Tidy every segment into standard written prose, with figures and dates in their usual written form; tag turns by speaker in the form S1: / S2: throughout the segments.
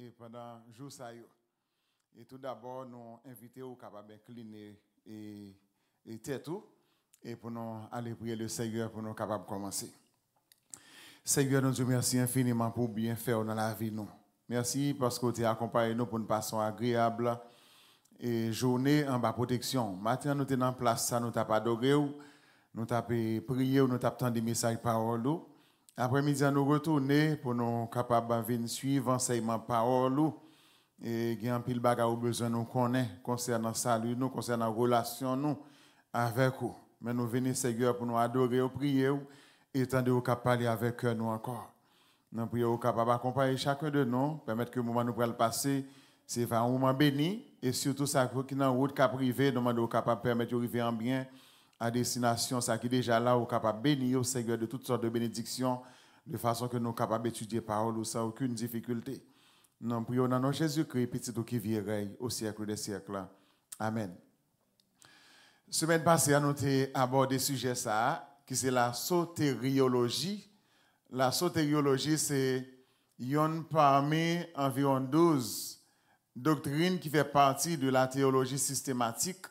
S1: et pendant jour ça yo. Et tout d'abord nous inviter au capable incliner et tête tout et pour nous aller prier le Seigneur pour nous capable commencer. Seigneur, nous te remercions infiniment pour bien faire dans la vie nous. Merci parce que tu as accompagné nous pour une passion agréable et journée en bas protection. Maintenant nous sommes en place ça, nous t'avons adoré, nous t'avons prié, nous t'avons entendu des messages parole. Après-midi, nous retourner pour nous capables de suivre enseignement parole et il y a un pile bagage besoin nous connaître concernant salut nous, concernant relation nous avec vous. Mais nous venons Seigneur pour nous adorer, prier et tendre au cap parler avec nous encore. Nous prions au capable accompagner chacun de nous, permettre que le moment nous pourra le passer, c'est un moment béni et surtout ça qui dans route cap privé, nous demandons au capable permettre de arriver en bien à destination, ça qui est déjà là, au capable bénir au Seigneur de toutes sortes de bénédictions, de façon que nous sommes capables d'étudier parole sans aucune difficulté. Nous prions dans nom Jésus-Christ, petit qui vieille au siècle des siècles. Amen. Semaine passée, nous avons abordé le sujet qui c'est la sotériologie. La sotériologie, c'est une parmi environ 12 doctrines qui fait partie de la théologie systématique,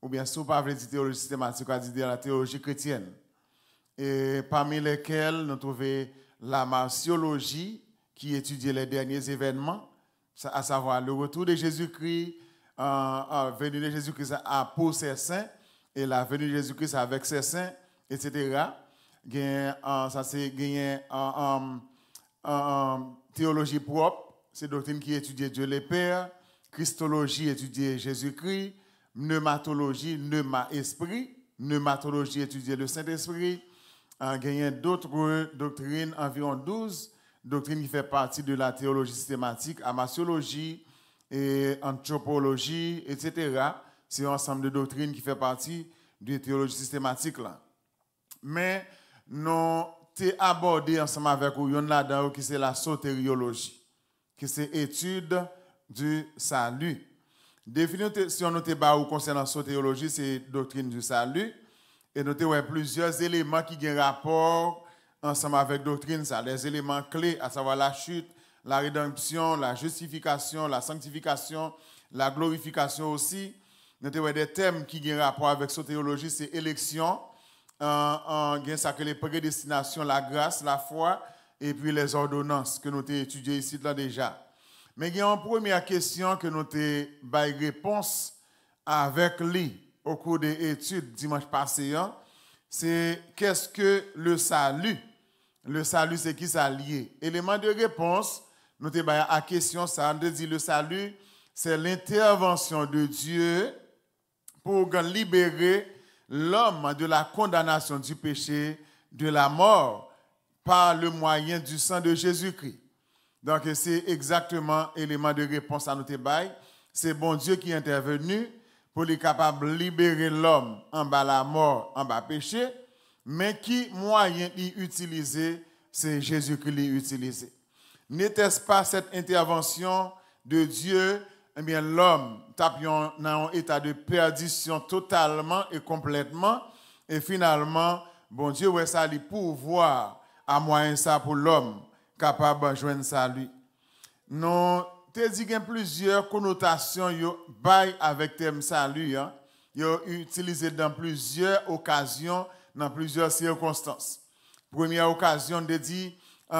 S1: ou bien si vous parlez de théologie systématique, on dit de la théologie chrétienne. Et parmi lesquelles nous trouvons la martiologie, qui étudie les derniers événements, à savoir le retour de Jésus-Christ, venue de Jésus-Christ pour ses saints, et la venue de Jésus-Christ avec ses saints, etc. Ça c'est gagné en théologie propre, c'est doctrine qui étudie Dieu le Père, Christologie étudie Jésus-Christ, pneumatologie, pneuma-esprit, pneumatologie étudie le Saint-Esprit, gagné d'autres doctrines, environ 12 doctrines qui fait partie de la théologie systématique, amasiologie et anthropologie, etc. C'est un ensemble de doctrines qui fait partie de la théologie systématique là. Mais nous avons abordé ensemble avec vous là-dedans qui c'est la sotériologie, qui c'est étude du salut. Définition nous avons concernant la sotériologie, c'est doctrine du salut. Et nous avons plusieurs éléments qui ont rapport ensemble avec doctrine, ça, les éléments clés, à savoir la chute, la rédemption, la justification, la sanctification, la glorification aussi. Nous avons des thèmes qui ont rapport avec sotériologie, c'est élection, ça que les prédestinations, la grâce, la foi, et puis les ordonnances que nous avons étudiées ici là déjà. Mais il y a une première question que nous avons réponse avec lui au cours des études dimanche passé, c'est qu'est-ce que le salut? Le salut, c'est qui ça lié? Élément de réponse, nous avons à la question, ça nous dit le salut, c'est l'intervention de Dieu pour libérer l'homme de la condamnation du péché, de la mort, par le moyen du sang de Jésus-Christ. Donc, c'est exactement l'élément de réponse à notre bail. C'est bon Dieu qui est intervenu pour être capable de libérer l'homme en bas la mort, en bas péché, mais qui moyen d'utiliser, c'est Jésus-Christ l'utiliser. N'était-ce pas cette intervention de Dieu, eh bien l'homme tape dans un état de perdition totalement et complètement, et finalement, bon Dieu, ouais ça lui pouvoir à moyen ça pour l'homme capable de joindre ça lui. Nous te dit qu'il y a plusieurs connotations avec thème salut, yo utilisé dans plusieurs occasions, dans plusieurs circonstances. Première occasion de dire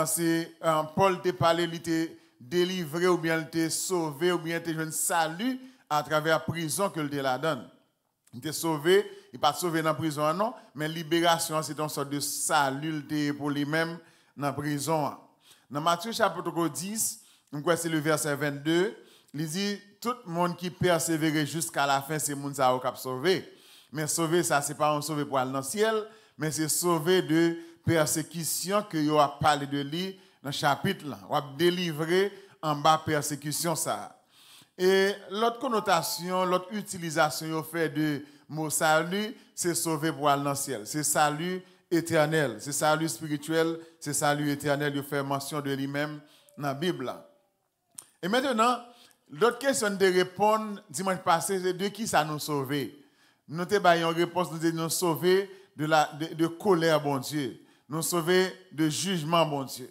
S1: c'est Paul te parlé, il te délivré ou bien il te sauvé ou bien il te joint salut à travers la prison que il la donne. Il te sauvé, il pas sauvé dans la prison non, mais libération c'est une sorte de salut pour lui-même dans la prison. Dans Matthieu chapitre 10, c'est le verset 22, il dit tout le monde qui persévère jusqu'à la fin, c'est le monde qui a sauvé. Mais sauver, ça, ce n'est pas un sauver pour aller dans le ciel, mais c'est sauver de persécution que vous avez parlé de lui dans le chapitre là. On va délivrer en bas persécution ça. Et l'autre connotation, l'autre utilisation fait de mot salut, c'est sauver pour aller dans le ciel. C'est salut éternel, c'est salut spirituel, c'est salut éternel. Il fait mention de lui-même dans la Bible. Et maintenant, l'autre question de répondre dimanche passé, c'est de qui ça nous sauver. Nous avons une réponse, nous sauver de colère, bon Dieu. Nous sauver de jugement, bon Dieu.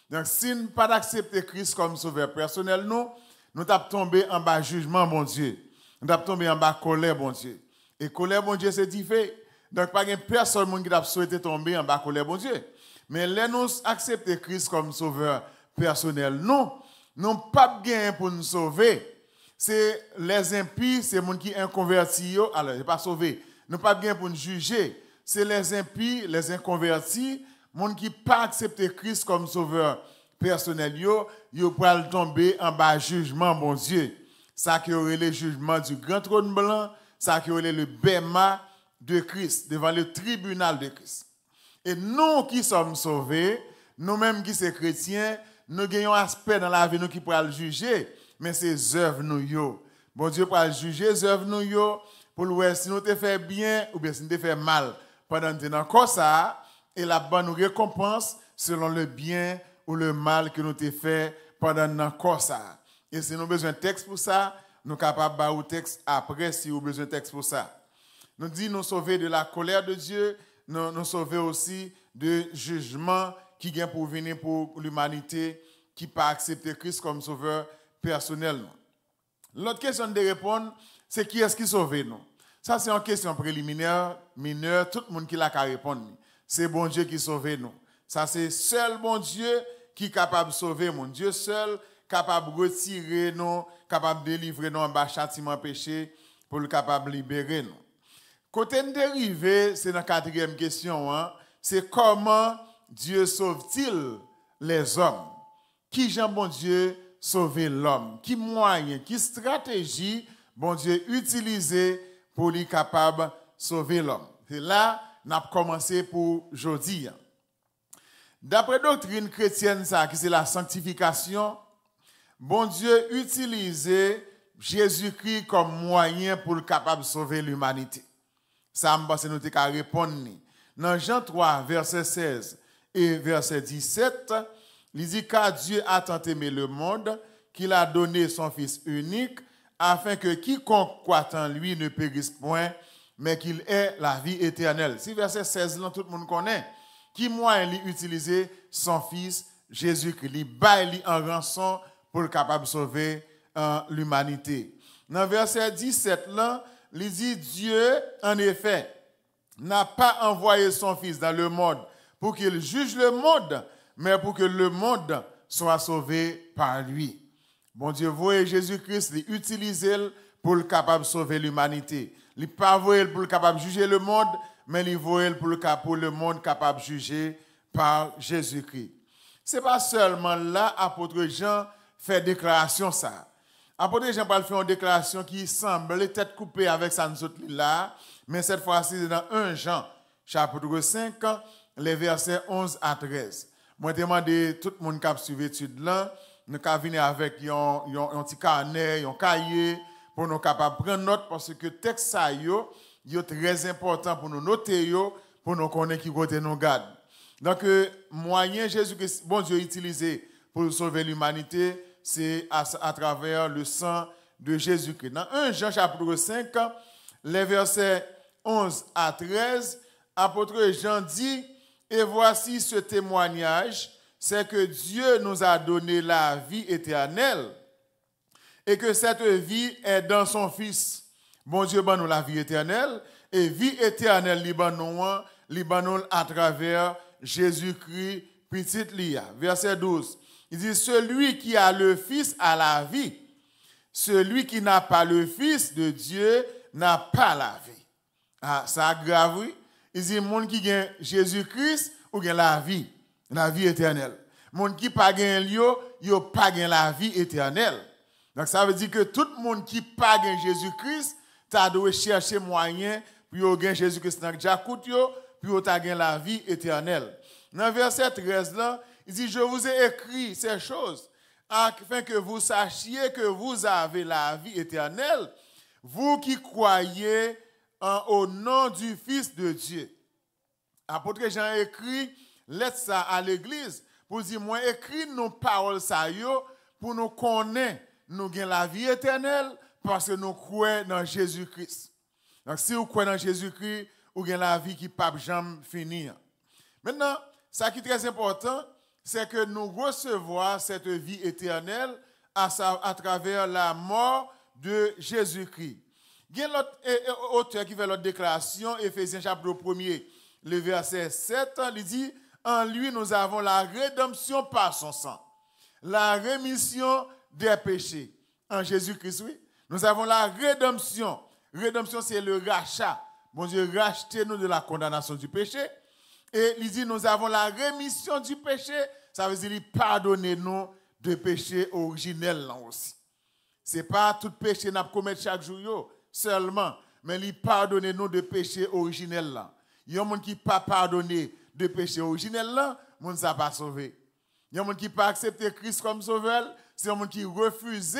S1: Donc, si nous pas d'accepter Christ comme sauveur personnel, nous t'avons tombé en bas jugement, mon Dieu. Nous t'avons tombé en bas colère, mon Dieu. Et colère, mon Dieu, c'est différent. Donc, pas de personne qui a souhaité tomber en bas colère, mon Dieu. Mais là, nous accepter Christ comme sauveur personnel. Nous pas bien pour nous sauver. C'est les impies, c'est les gens qui sont inconvertis, alors ils ne sont pas sauvés. Nous pas bien pour nous juger. C'est les impies, les inconvertis, les gens qui n'ont pas accepté Christ comme sauveur personnel, ils peuvent tomber en bas jugement, mon Dieu. Ça qui aurait le jugement du grand trône blanc, ça qui aurait le bêma de Christ, devant le tribunal de Christ. Et nous qui sommes sauvés, nous-mêmes qui sommes chrétiens, nous avons un aspect dans la vie nous qui pourra le juger, mais c'est œuvres nous yo. Bon Dieu pourra juger les œuvres nous yo pour voir si nous te fait bien ou bien si nous te fait mal pendant que nous avons ça et la bonne récompense selon le bien ou le mal que nous te fait pendant que nous avons ça. Et si nous avons besoin de texte pour ça, nous sommes capables de faire un texte après si nous avons besoin de texte pour ça. Nous disons nous sauver de la colère de Dieu, nous sauver aussi de jugement qui vient pour venir pour l'humanité qui n'a pas accepté Christ comme sauveur personnel. L'autre question de répondre, c'est qui est-ce qui sauve nous? Ça, c'est une question préliminaire, mineure, tout le monde qui l'a qu'à répondre. C'est bon Dieu qui sauve nous. Ça, c'est seul bon Dieu qui est capable de sauver, mon Dieu seul, capable de retirer nous, capable de délivrer nous en bas châtiment péché, pour le capable de libérer nous. Côté dérivé, c'est la quatrième question, hein? C'est comment Dieu sauve-t-il les hommes? Qui Jean bon Dieu sauver l'homme? Qui moyen, qui stratégie bon Dieu utiliser pour lui capable de sauver l'homme? C'est là nous avons commencé pour aujourd'hui. D'après doctrine chrétienne, ça, qui c'est la sanctification, bon Dieu utilisait Jésus-Christ comme moyen pour le capable de sauver l'humanité. Ça, c'est nous qu'à répondre. Dans Jean 3, verset 16 et verset 17, il dit car Dieu a tant aimé le monde qu'il a donné son Fils unique afin que quiconque croit en lui ne périsse point, mais qu'il ait la vie éternelle. Si verset 16, là, tout le monde connaît. Qui moyen lui utiliser son Fils Jésus-Christ, lui baille en rançon pour le capable de sauver l'humanité. Dans verset 17, là, il dit Dieu, en effet, n'a pas envoyé son Fils dans le monde pour qu'il juge le monde, mais pour que le monde soit sauvé par lui. Bon Dieu, voyez Jésus-Christ, il utilise pour le capable de sauver l'humanité. Il n'est pas voyé pour le capable de juger le monde, mais il voyé pour le monde capable de juger par Jésus-Christ. Ce n'est pas seulement là, apôtre Jean fait déclaration ça. Apôtre Jean Paul fait une déclaration qui semble tête coupée avec ça nous autres là, mais cette fois-ci c'est dans 1 Jean, chapitre 5, les versets 11 à 13. Moi, je demande à tout le monde qui a suivi l'étude là, nous avons venir avec un petit carnet, un cahier, pour nous capables de prendre note, parce que le texte ça est très important pour nous noter, pour nous connaître qui côté nous garde. Donc, moyen Jésus-Christ, bon Dieu utilisé pour sauver l'humanité, c'est à travers le sang de Jésus-Christ. Dans 1 Jean chapitre 5, les versets 11 à 13, apôtre Jean dit, et voici ce témoignage, c'est que Dieu nous a donné la vie éternelle et que cette vie est dans son Fils. Bon Dieu, ben nous la vie éternelle et vie éternelle, nous à travers Jésus-Christ, petite Lia. Verset 12. Il dit, celui qui a le Fils a la vie. Celui qui n'a pas le Fils de Dieu n'a pas la vie. Ah, ça a grave, oui. Il dit, monde qui a Jésus-Christ ou gagne la vie éternelle. Monde qui pas gagne yo pas gagne la vie éternelle. Donc ça veut dire que tout le monde qui pas gagne Jésus-Christ, tu doit chercher moyen pour gagner Jésus-Christ dans Jacout yo, pour gagner la vie éternelle. Dans verset 13 là, il dit je vous ai écrit ces choses afin que vous sachiez que vous avez la vie éternelle, vous qui croyez au nom du Fils de Dieu. Apôtre Jean écrit lettre ça à l'église pour dire moi écrit nos paroles ça yo pour nous connaître nous gagnons la vie éternelle parce que nous croyons dans Jésus-Christ. Donc si vous croyez dans Jésus-Christ, vous gagnez la vie qui ne peut jamais finir. Maintenant, ça qui est très important, c'est que nous recevons cette vie éternelle à travers la mort de Jésus-Christ. Il y a l'autre auteur qui fait l'autre déclaration, Éphésiens chapitre 1er, le verset 7, il dit, en lui nous avons la rédemption par son sang, la rémission des péchés. En Jésus-Christ, oui. Nous avons la rédemption. Rédemption, c'est le rachat. Bon Dieu, rachetez-nous de la condamnation du péché. Et il dit, nous avons la rémission du péché. Ça veut dire, pardonnez-nous de péché originel là aussi. Ce n'est pas tout péché qu'on commet chaque jour seulement, mais il pardonnez-nous de péché originel là. Il y a des gens qui ne pas pardonné de péché originel là, les gens ne sont pas sauvés. Il y a des gens qui ne pas accepté Christ comme sauveur, c'est des gens qui refusent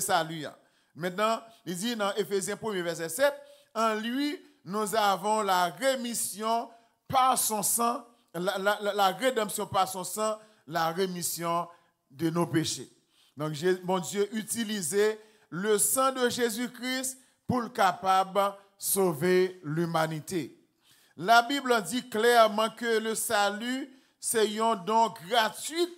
S1: salut. Maintenant, il dit dans Éphésiens 1 verset 7, en lui, nous avons la rémission par son sang, la rédemption par son sang, la rémission de nos péchés. Donc, mon Dieu utilisait le sang de Jésus-Christ pour le capable de sauver l'humanité. La Bible dit clairement que le salut, c'est un don gratuit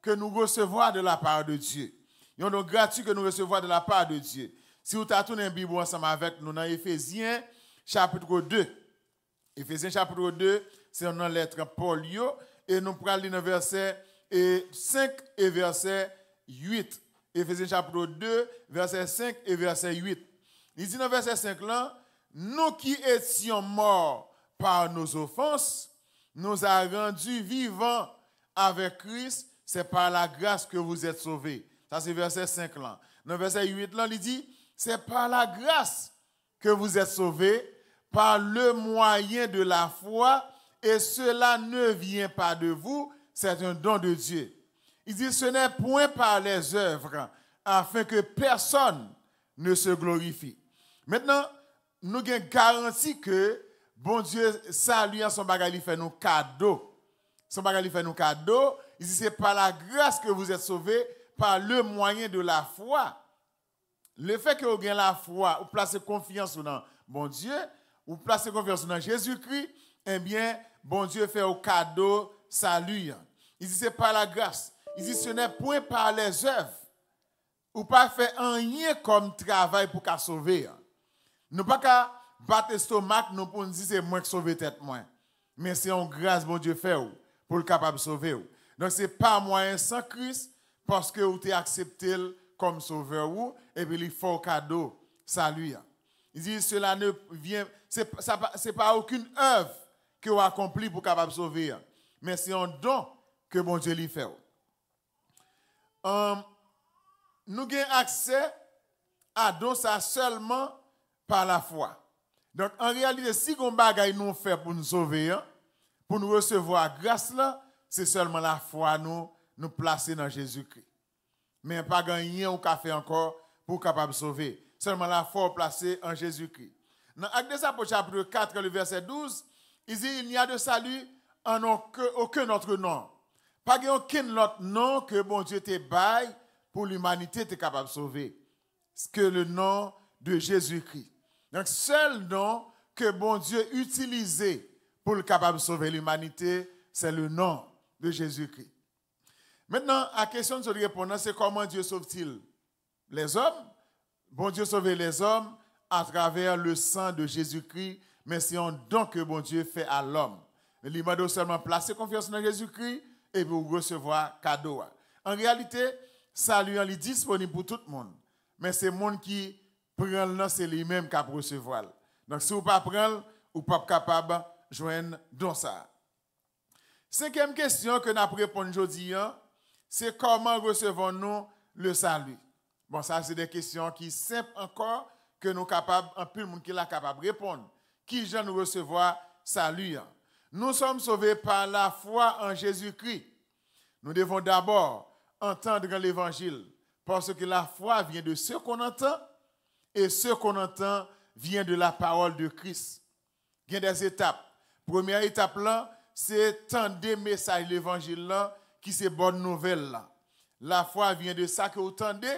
S1: que nous recevons de la part de Dieu. Un don gratuit que nous recevons de la part de Dieu. Si vous tournez une Bible ensemble avec nous dans Éphésiens chapitre 2. Éphésiens chapitre 2, c'est une lettre Paul, et nous prenons le verset 5 et verset 8. Éphésiens chapitre 2, verset 5 et verset 8. Il dit dans verset 5 là, nous qui étions morts par nos offenses, nous a rendus vivants avec Christ, c'est par la grâce que vous êtes sauvés. Ça c'est verset 5 là. Dans verset 8 là, il dit, c'est par la grâce que vous êtes sauvés, par le moyen de la foi, et cela ne vient pas de vous, c'est un don de Dieu. Il dit, ce n'est point par les œuvres, afin que personne ne se glorifie. Maintenant, nous avons garanti que bon Dieu, salut en son bagage, il fait nous cadeau. Son bagage, il fait nous cadeau. Il dit, c'est par la grâce que vous êtes sauvés, par le moyen de la foi. Le fait que vous avez la foi, vous placez confiance dans bon Dieu, vous placez confiance dans Jésus-Christ, eh bien, bon Dieu fait au cadeau salut. Il dit, c'est par la grâce. Il dit, ce n'est point par les œuvres. Ou pas fait rien comme travail pour qu'à sauver. Nous pas qu'à battre l'estomac, nous pour nous dire c'est moi qui sauve tête moi. Mais c'est en grâce bon Dieu fait pour le capable de sauver. Donc c'est pas moyen sans Christ parce que vous t'es accepté comme sauveur et puis il faut cadeau salut. Il dit cela ne vient c'est pas aucune œuvre que vous accompli pour capable de sauver, mais c'est un don que bon Dieu lui fait. Nous avons accès à don ça seulement par la foi. Donc, en réalité, si on bagaille nous fait pour nous sauver, pour nous recevoir grâce là, c'est seulement la foi nous placer dans Jésus-Christ. Mais pas gagner ou qu'a fait encore pour capable sauver. Seulement la foi placée en Jésus-Christ. Dans Actes des Apôtres chapitre 4, le verset 12, il dit il n'y a de salut en aucun autre nom. Pas aucun autre nom que bon Dieu te baille pour l'humanité te capable de sauver. Que le nom de Jésus-Christ. Donc, seul nom que bon Dieu utilisait pour le capable de sauver l'humanité, c'est le nom de Jésus-Christ. Maintenant, la question de se répondre, c'est comment Dieu sauve-t-il les hommes? Bon Dieu sauve les hommes à travers le sang de Jésus-Christ, mais c'est un don que bon Dieu fait à l'homme. Il m'a seulement placer confiance dans Jésus-Christ et pour recevoir cadeau. En réalité, salut est disponible pour tout le monde, mais c'est le monde qui prend le c'est lui-même qui a recevoir. Donc, si vous ne pas prendre, vous n'êtes pas capable de joindre dans ça. Cinquième question que nous avons répondu aujourd'hui, c'est comment recevons-nous le salut? Bon, ça, c'est des questions qui sont simples encore, que nous sommes capables, un peu de monde qui est capable de répondre. Qui j'en recevoir salut? Nous sommes sauvés par la foi en Jésus-Christ. Nous devons d'abord entendre l'évangile, parce que la foi vient de ce qu'on entend, et ce qu'on entend vient de la parole de Christ. Il y a des étapes. Première étape là, c'est tendre le message de l'évangile là, qui c'est bonne nouvelle là. La foi vient de ça que vous entendez,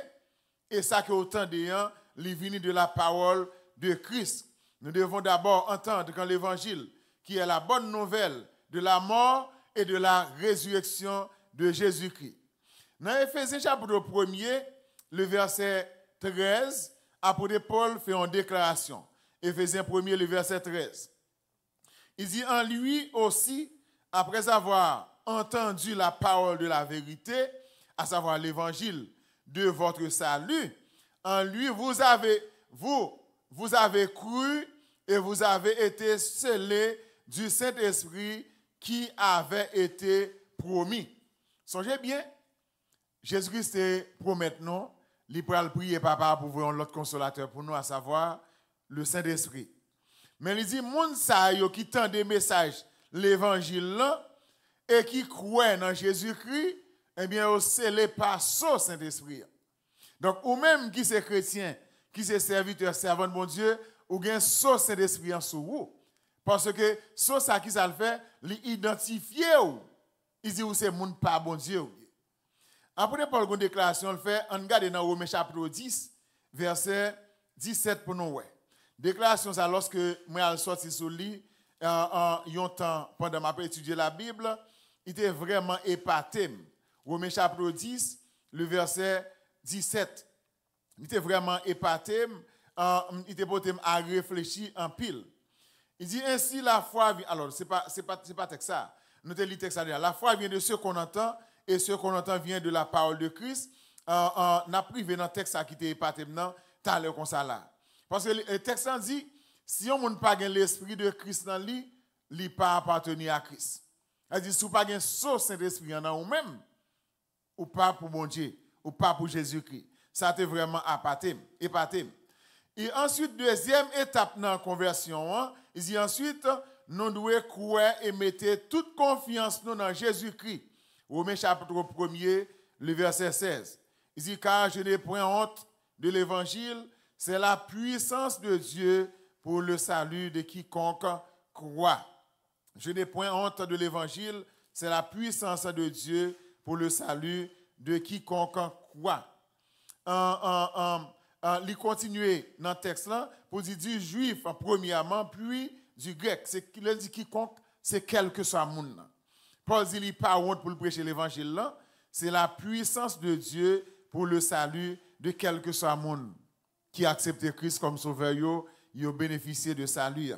S1: et ça que vous entendez, il vient de la parole de Christ. Nous devons d'abord entendre quand l'évangile, qui est la bonne nouvelle de la mort et de la résurrection de Jésus-Christ. Dans Éphésiens chapitre 1er, le verset 13, apôtre Paul fait une déclaration. Éphésiens 1er, le verset 13. Il dit, en lui aussi, après avoir entendu la parole de la vérité, à savoir l'évangile de votre salut, en lui vous avez cru et vous avez été scellés du Saint-Esprit qui avait été promis. Songez bien, Jésus-Christ promet nous, il peut prier papa pour voir l'autre consolateur pour nous, à savoir le Saint-Esprit. Mais il dit, moun sa yo qui tend des messages, l'évangile là, et qui croient dans Jésus-Christ, eh bien, au scellé par ce Saint-Esprit. Donc, ou même qui c'est chrétien, qui c'est serviteur, servant de bon Dieu, ou bien ce Saint-Esprit en sous vous. Parce que ce ça qui ça le fait, l'identifier ou. Il dit, ou c'est moun pas bon Dieu. Après, Paul, une déclaration, le fait, on regarde dans Romains chapitre 10, verset 17 pour nous. Déclaration, ça, lorsque moi, je sorti sur lui, un temps, pendant ma étudier la Bible, il était vraiment épaté. Romains chapitre 10, le verset 17. Il était vraiment épaté, il était porté à réfléchir en pile. Il dit ainsi la foi vient. Alors, c'est pas texte ça. Notez le texte là. La foi vient de ce qu'on entend et ce qu'on entend vient de la parole de Christ. N'a privé dans le texte qui était épaté maintenant, t'as le comme ça là. Parce que le texte dit si on n'a pas l'esprit de Christ dans lui, il n'est pas appartenu à Christ. Elle dit si vous n'avez pas ce Saint-Esprit en vous-même, ou pas pour mon Dieu, ou pas pour Jésus-Christ. Ça c'est vraiment épaté. Et ensuite, deuxième étape dans la conversion, il dit ensuite, nous devons croire et mettre toute confiance dans Jésus-Christ. Romains chapitre 1er, le verset 16. Il dit, car je n'ai point honte de l'évangile, c'est la puissance de Dieu pour le salut de quiconque croit. Je n'ai point honte de l'évangile, c'est la puissance de Dieu pour le salut de quiconque croit. Il continue dans le texte là pour dire du juif premièrement, puis du grec. C'est qu'il dit quiconque, c'est quel que soit le monde. Paul dit il n'est pas honte pour prêcher l'évangile là, c'est la puissance de Dieu pour le salut de quel que soit le monde qui accepte Christ comme sauveur, il a bénéficié de salut.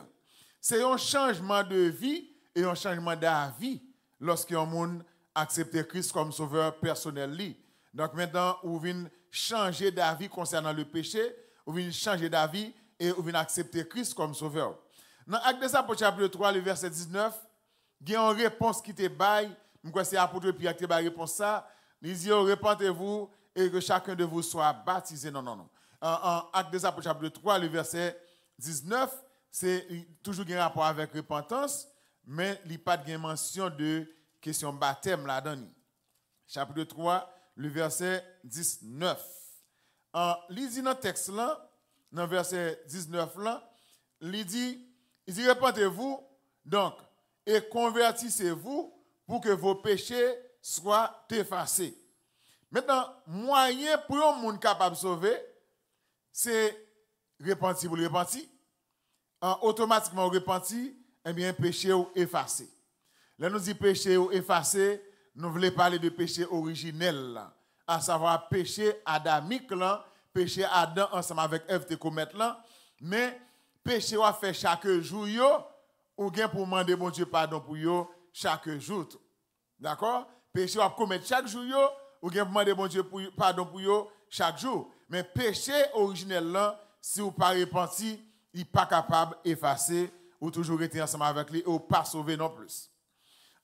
S1: C'est un changement de vie et un changement d'avis lorsqu'un monde accepte Christ comme sauveur personnel. Donc maintenant, vous venez changer d'avis concernant le péché, vous venez changer d'avis et vous venez accepter Christ comme sauveur. Dans Actes des Apôtres chapitre 3, le verset 19, il y a une réponse qui te baille. Je crois que c'est l'apôtre Pierre qui te baille réponse ça. Il dit, repentez-vous et que chacun de vous soit baptisé. Non. En Actes des Apôtres chapitre 3, le verset 19, c'est toujours un rapport avec repentance, mais il n'y a pas de mention de question baptême là-dedans. Chapitre 3, le verset 19. Il dit dans le texte là, dans le verset 19 là, il dit repentez-vous donc et convertissez-vous pour que vos péchés soient effacés. Maintenant, moyen pour un monde capable de sauver, c'est repentir pour le repentir. Automatiquement repentir, eh bien péché ou effacé. Là nous dit péché ou effacé, nous voulons parler de péché originel là, à savoir péché adamique là, péché Adam ensemble avec Ève te commettre là, mais péché ou fait chaque jour yo, ou bien pour demander bon Dieu pardon pour yo chaque jour. D'accord? Péché ou commettre chaque jour yo, ou bien pour demander bon Dieu pardon pour yo chaque jour. Mais péché originel là, si vous pas repenti, il n'est pas capable d'effacer ou toujours être ensemble avec lui ou pas sauver non plus.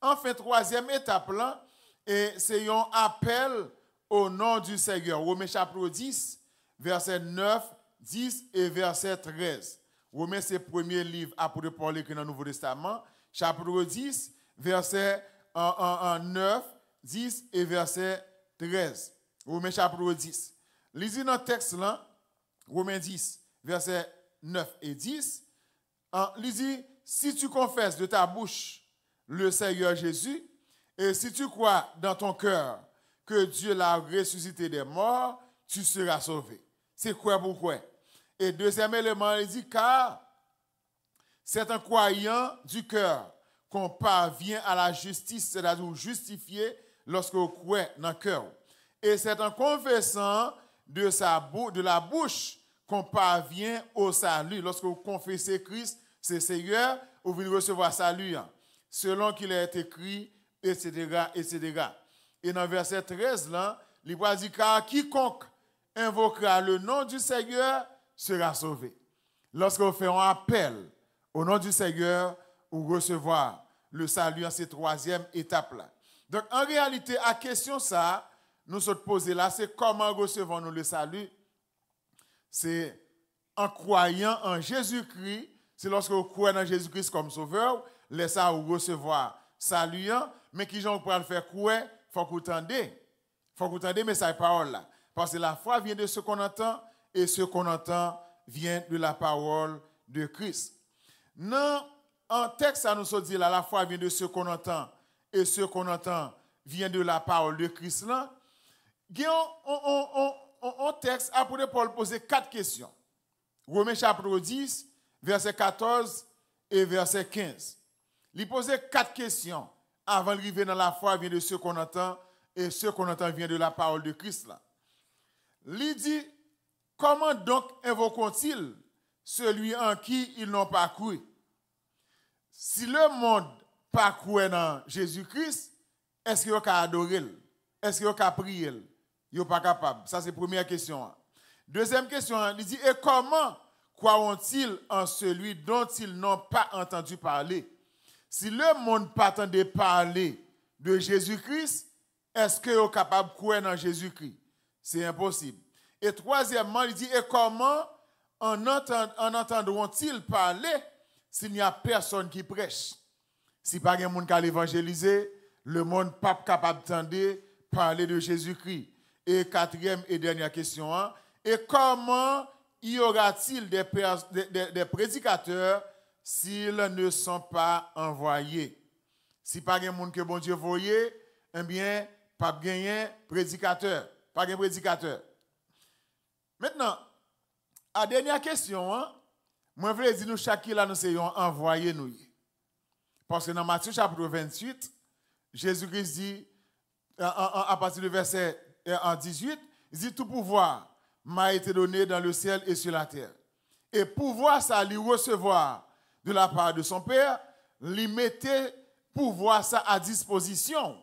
S1: Enfin, troisième étape là, c'est un appel au nom du Seigneur. Romains chapitre 10, verset 9, 10 et verset 13. Romains c'est le premier livre apôtre Paul écrit dans le Nouveau Testament. Chapitre 10, verset 9, 10 et verset 13. Romains chapitre 10. Lisez dans le texte là, Romains 10, verset 9 et 10. Lisez, si tu confesses de ta bouche le Seigneur Jésus, et si tu crois dans ton cœur que Dieu l'a ressuscité des morts, tu seras sauvé. C'est quoi pourquoi? Et deuxième élément, il dit, car c'est un croyant du cœur qu'on parvient à la justice, c'est-à-dire justifier lorsque vous croyez dans le cœur. Et c'est en confessant de la bouche qu'on parvient au salut. Lorsque vous confessez Christ, c'est Seigneur, vous venez recevoir salut, selon qu'il est écrit, etc., etc. Et dans le verset 13, là, il va dire, car quiconque invoquera le nom du Seigneur sera sauvé. Lorsque vous faites un appel au nom du Seigneur, vous recevoir le salut en cette troisième étape-là. Donc, en réalité, la question ça, nous sommes posés là, c'est comment recevons-nous le salut? C'est en croyant en Jésus-Christ. C'est lorsque vous croyez en Jésus-Christ comme sauveur, laissez vous recevoir salut, mais qui j'en pourra le faire croire, il faut que vous tendez. Il faut que vous tendez, mais ça est parole là. Parce que la foi vient de ce qu'on entend, et ce qu'on entend vient de la parole de Christ. Non, en texte, ça nous dit là, la foi vient de ce qu'on entend, et ce qu'on entend vient de la parole de Christ là. En texte, apôtre Paul posait 4 questions. Romains chapitre 10, verset 14 et verset 15. Il posait 4 questions avant d'arriver dans la foi vient de ce qu'on entend, et ce qu'on entend vient de la parole de Christ là. Il dit, comment donc invoqueront-ils celui en qui ils n'ont pas cru? Si le monde pas cru dans Jésus-Christ, est-ce qu'il y a adorer? Est-ce qu'il y a prier? Il n'est pas capable. Ça, c'est la première question. Deuxième question, il dit, et comment croiront-ils en celui dont ils n'ont pas entendu parler? Si le monde pas entendu parler de Jésus-Christ, est-ce qu'il est capable de croire dans Jésus-Christ? C'est impossible. Et troisièmement, il dit, et comment en entendront-ils parler s'il n'y a personne qui prêche? Si pas un monde qui a l'évangéliser, le monde n'est pas capable d'entendre parler de Jésus-Christ. Et quatrième et dernière question, et comment y aura-t-il des prédicateurs s'ils ne sont pas envoyés? Si pas un monde que bon Dieu voyait, eh bien, pas gagner prédicateur, pas un prédicateur. Maintenant, la dernière question, moi je veux dire nous chaque là nous soyons envoyés nous. Parce que dans Matthieu chapitre 28, Jésus-Christ dit à partir du verset 18, il dit tout pouvoir m'a été donné dans le ciel et sur la terre. Et pouvoir ça lui recevoir de la part de son Père, lui mettait pouvoir ça à disposition.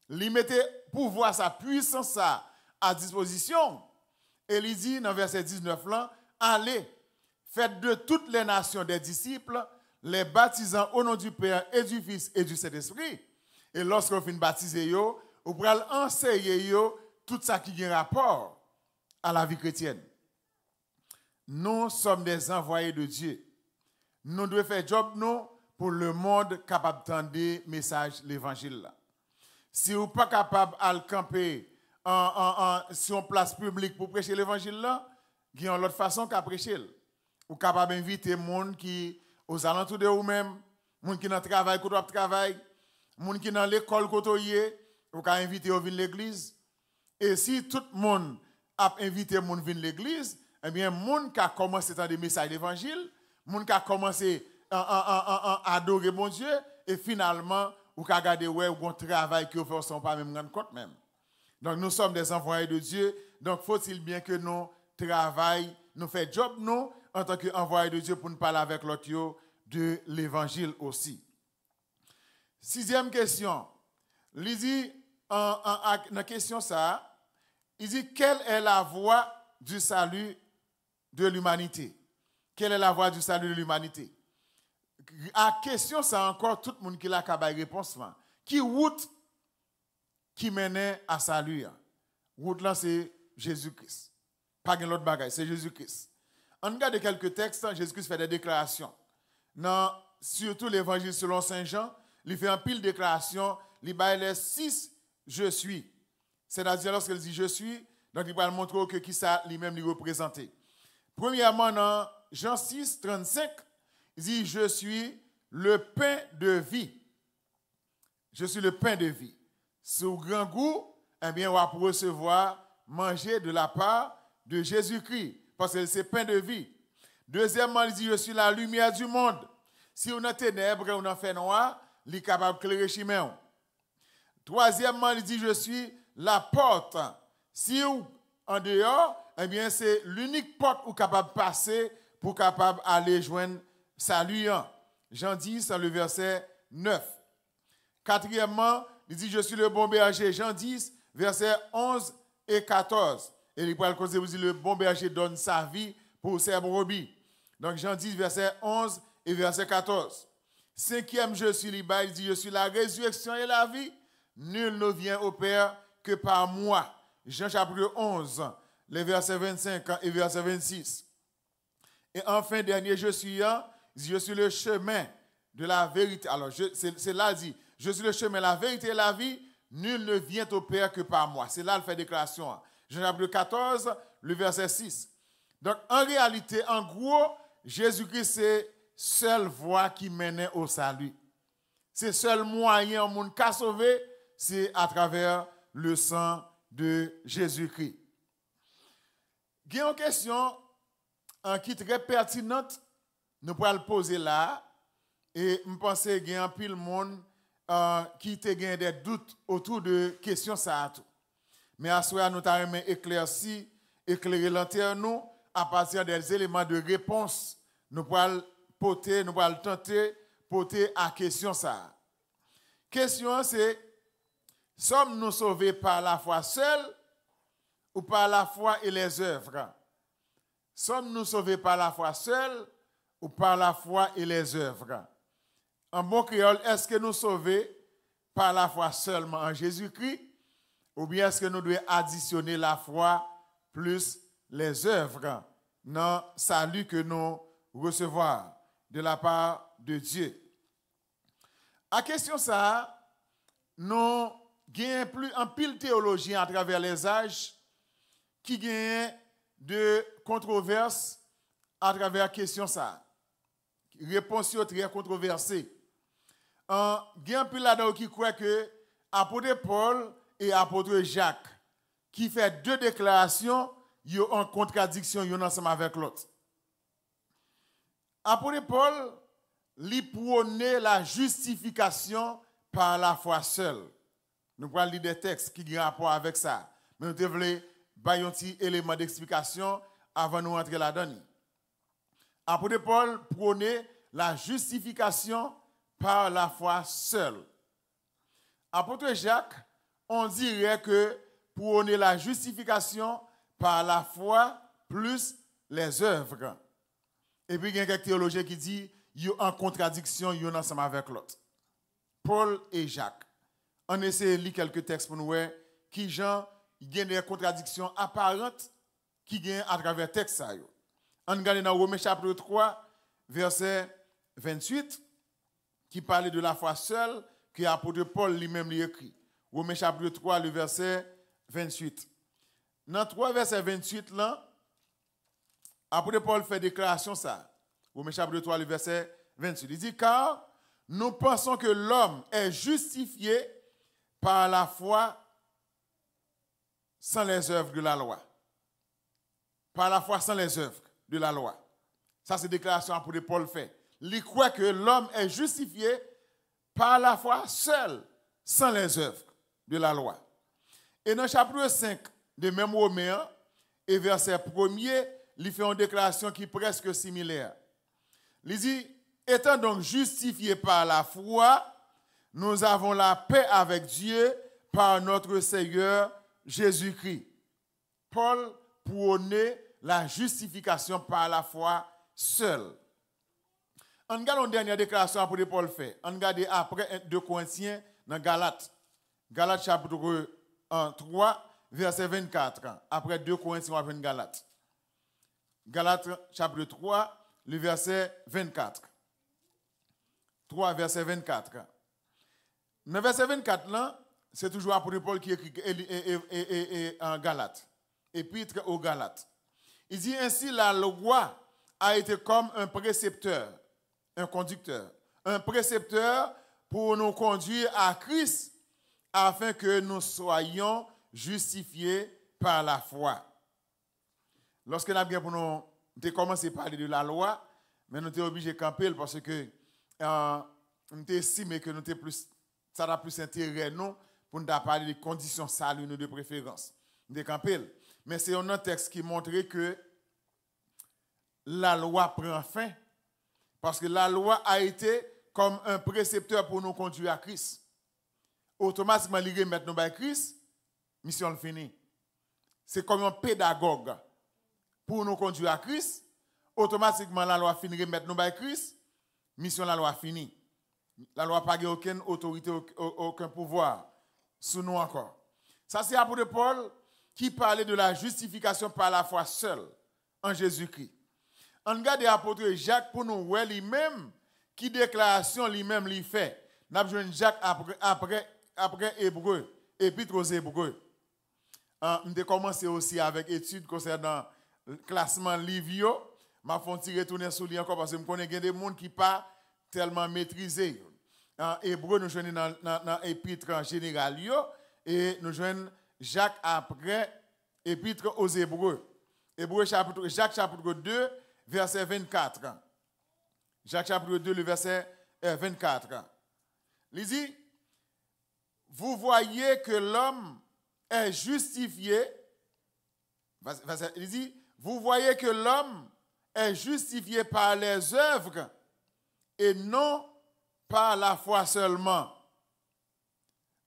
S1: Lui mettait pouvoir sa puissance ça à disposition. Et il dit dans verset 19 là, allez, faites de toutes les nations des disciples, les baptisant au nom du Père et du Fils et du Saint-Esprit. Et lorsque vous finissez de baptiser, vous pourrez enseigner tout ça qui a rapport à la vie chrétienne. Nous sommes des envoyés de Dieu. Nous devons faire job nous pour le monde capable d'entendre le message de l'évangile. Si vous n'êtes pas capable de camper sur une place publique pour prêcher l'évangile, il y a une autre façon qu'à prêcher. Vous êtes capable d'inviter les gens qui aux alentours de vous-même, les gens qui dans le travail, qui travaillent, les gens qui dans l'école, vous pouvez inviter à venir à l'église. Et si tout le monde a invité les gens à venir à l'église, eh bien, les gens qui ont commencé à entendre des messages d'évangile, les gens qui ont commencé à adorer mon Dieu, et finalement, vous pouvez regarder où un travail que vous faites, pas même rendre compte même. Donc, nous sommes des envoyés de Dieu. Donc, faut-il bien que nous travaillons, nous fassions job, nous, en tant qu'envoyés de Dieu, pour nous parler avec l'autre de l'évangile aussi. Sixième question. Il dit, dans la question ça, il dit, quelle est la voie du salut de l'humanité? Quelle est la voie du salut de l'humanité? À question ça encore, tout le monde qui a la réponse. Qui route qui mène à salut? Route là, c'est Jésus-Christ. Pas de l'autre bagaille, c'est Jésus-Christ. On regarde quelques textes, Jésus-Christ fait des déclarations. Surtout l'évangile selon Saint Jean, il fait un pile de déclarations, il baille les 6 je suis. C'est-à-dire lorsqu'il dit je suis, donc il va montrer que qui ça lui-même lui représenter. Premièrement, dans Jean 6, 35, il dit je suis le pain de vie. Je suis le pain de vie. Sous grand goût, eh bien, on va recevoir, manger de la part de Jésus-Christ. Parce que c'est pain de vie. Deuxièmement, il dit, je suis la lumière du monde. Si on a ténèbres, on a fait noir, il est capable de éclairer chemin. Troisièmement, il dit, je suis la porte. Si vous en dehors, eh bien, c'est l'unique porte où capable de passer pour capable aller joindre salut. Jean 10, le verset 9. Quatrièmement, il dit, je suis le bon berger. Jean 10, verset 11 et 14. Et il parle cause vous dit, le bon berger donne sa vie pour ses brebis. Donc, Jean 10, verset 11 et verset 14. Cinquième, je suis libre, il dit, je suis la résurrection et la vie. Nul ne vient au Père que par moi. Jean chapitre 11, les versets 25 et verset 26. Et enfin, dernier, je suis le chemin de la vérité. Alors, c'est là, il dit, je suis le chemin, la vérité et la vie. Nul ne vient au Père que par moi. C'est là, il fait déclaration. Jean chapitre 14, le verset 6. Donc, en réalité, en gros, Jésus-Christ, c'est seule voie qui mène au salut. C'est seul moyen au monde qu'à sauver, c'est à travers le sang de Jésus-Christ. Il y a une question qui est très pertinente, nous pourrons le poser là, et je pense qu'il y a un pile monde qui a des doutes autour de question ça. Mais à ce moment, nous avons éclairer l'antenne nous à partir des éléments de réponse. Nous pourrons tenter porter à question ça. Question c'est, sommes-nous sauvés par la foi seule ou par la foi et les œuvres? Sommes-nous sauvés par la foi seule ou par la foi et les œuvres? En bon créole, est-ce que nous sommes sauvés par la foi seulement en Jésus-Christ ou bien est-ce que nous devons additionner la foi plus les œuvres dans le salut que nous recevons de la part de Dieu? À question ça, nous gagnons plus en pile théologie à travers les âges qui gagnent de controverses à travers la question ça. Réponse très controversée. Gagnons plus là-dedans qui croit que apôtre Paul et apôtre Jacques qui fait deux déclarations, ils ont en contradiction, ils ensemble avec l'autre. Apôtre Paul lui prônait la justification par la foi seule. Nous allons lire des textes qui ont rapport avec ça. Mais nous devons avoir un petit élément d'explication avant de nous entrer là-dedans. Apôtre Paul prônait la justification par la foi seule. Apôtre Jacques, on dirait que prônait la justification par la foi plus les œuvres. Et puis il y a quelques théologiens qui disent qu'ils sont en contradiction, ils sont ensemble avec l'autre. Paul et Jacques. On essaie de lire quelques textes pour nous voir qui Jean, il y a des contradictions apparentes qui gagnent à travers le texte. On regarde dans Romains chapitre 3, verset 28, qui parle de la foi seule, que l'apôtre Paul lui-même lui écrit. Romains chapitre 3, le verset 28. Dans 3 verset 28, là, l'apôtre Paul fait déclaration ça. Romains chapitre 3, le verset 28. Il dit, car nous pensons que l'homme est justifié par la foi sans les œuvres de la loi. Par la foi sans les œuvres de la loi. Ça, c'est la déclaration que Paul fait. Il croit que l'homme est justifié par la foi seule, sans les œuvres de la loi. Et dans le chapitre 5 de même Romains, et verset 1er, il fait une déclaration qui est presque similaire. Il dit, étant donc justifiés par la foi, nous avons la paix avec Dieu par notre Seigneur Jésus-Christ. Paul prônait la justification par la foi seule. On regarde une dernière déclaration pour Paul fait. On regarde après 2 Corinthiens dans Galates. Galates chapitre 3, verset 24. Après 2 Corinthiens, on va Galates. Galates chapitre 3, le verset 24. 3, verset 24. Dans le verset 24, là, c'est toujours apôtre Paul qui écrit en Galates. Épître aux Galates. Il dit ainsi, la loi a été comme un précepteur, un conducteur, un précepteur pour nous conduire à Christ afin que nous soyons justifiés par la foi. Lorsque nous avons commencé à parler de la loi, mais nous sommes obligés de camper parce que nous estimé que ça a plus intérêt nous pour nous parler des conditions salut nous de préférence. Mais c'est un texte qui montrait que la loi prend fin parce que la loi a été comme un précepteur pour nous conduire à Christ. Automatiquement, il remet nous à Christ, mission finie. C'est comme un pédagogue pour nous conduire à Christ. Automatiquement, la loi finit remettre nous à Christ, mission la loi finie. La loi n'a pas aucune autorité, aucun pouvoir sur nous encore. Ça, c'est l'apôtre Paul qui parlait de la justification par la foi seule en Jésus-Christ. On regarde l'apôtre Jacques pour nous voir lui-même qui déclaration lui-même lui fait. Nous avons joué Jacques après Hébreu, épître aux Hébreux. On a commencé aussi avec études concernant le classement livre. Je vais retourner sur lui encore parce que je connais des gens qui ne sont pas tellement maîtrisés. En Hébreu, nous jouons dans l'épître en général et nous jouons Jacques après épître aux Hébreux. Jacques chapitre 2, verset 24. Jacques chapitre 2, le verset 24. Il dit, vous voyez que l'homme est justifié. Il dit, vous voyez que l'homme est justifié par les œuvres et non par la foi seulement.